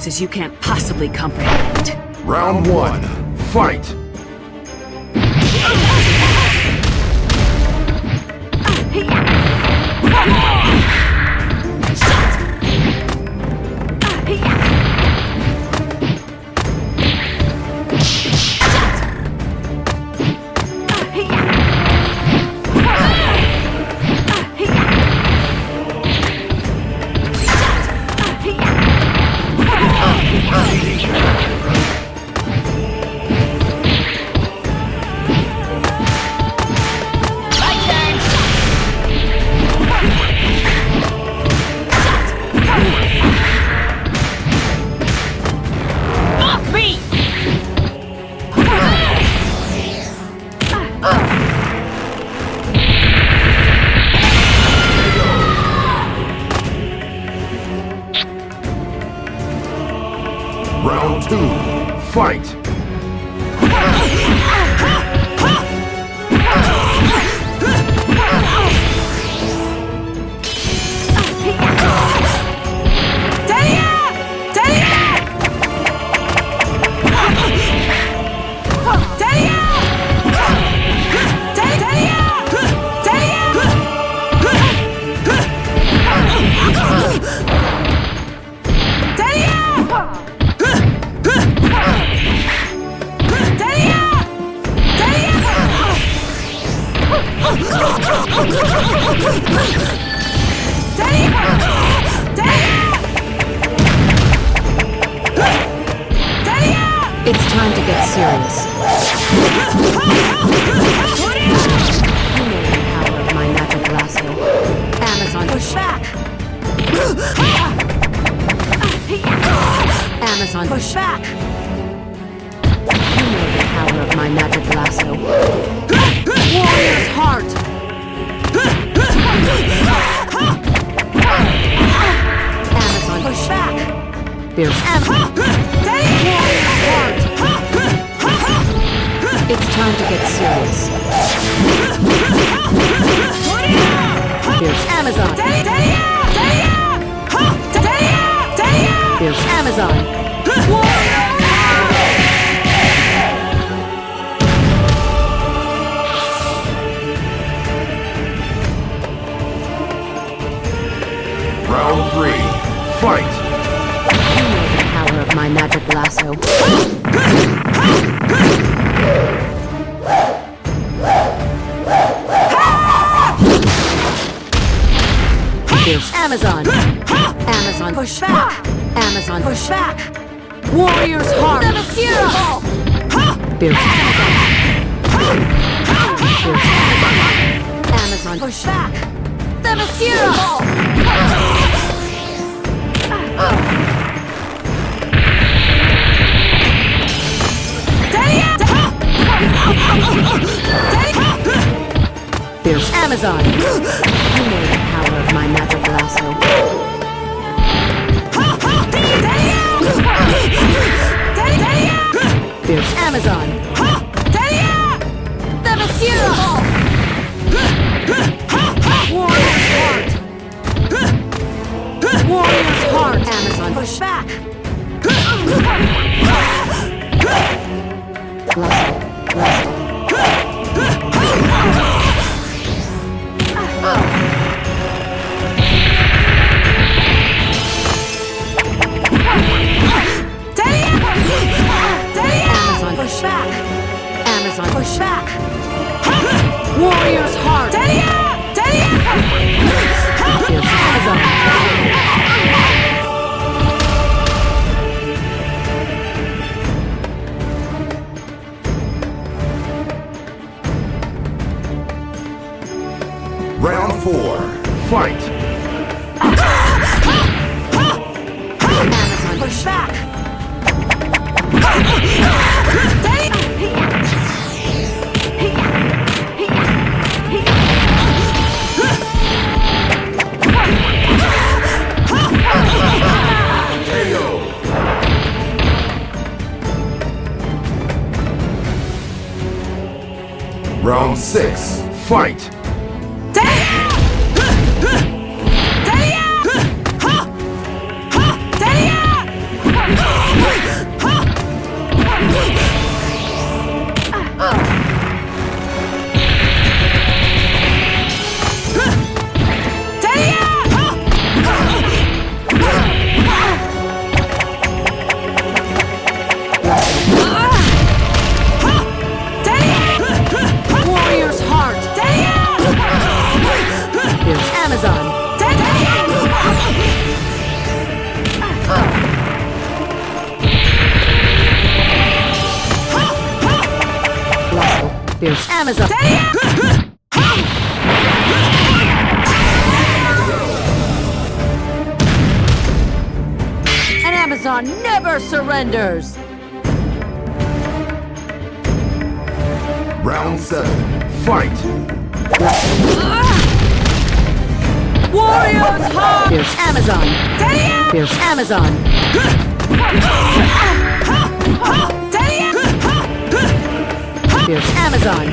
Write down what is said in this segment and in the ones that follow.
forces you can't possibly comprehend. Round one, fight! Round two, fight! It's time to get serious. You know the power of my magic lasso. Amazon, push back! Amazon, push back! You know the power of my magic lasso. Warrior's heart! Amazon, push back! Fierce Warrior's heart! It's time to get serious. Fierce Amazon! Fierce Amazon! Round three, fight! You know the power of my magic lasso. Fierce Amazon! Amazon, push back! Amazon, push back! Warrior's heart! Fierce Amazon! Fierce Amazon! Amazon, push back! Fierce Amazon! You know the power of my magic lasso. Fierce Amazon! Warrior's heart! Warrior's heart! Amazon, push back! Lasso, lasso. Amazon, push back! Amazon, push back! Warrior's heart! Fierce Amazon! Round four, fight! Amazon, push back! Round six, fight! Fierce Amazon. An Amazon never surrenders. Round 7. Fight! Warriors heart. Fierce Amazon. Fierce Amazon. Fierce Amazon.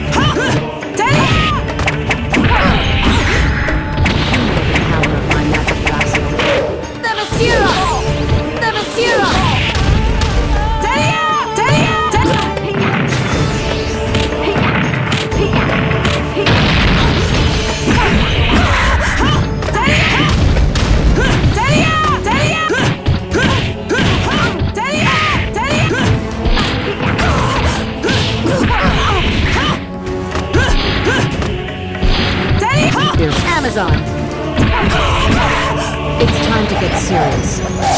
Power of my magic lasso. Themyscira! Themyscira! Fierce Amazon. It's time to get serious.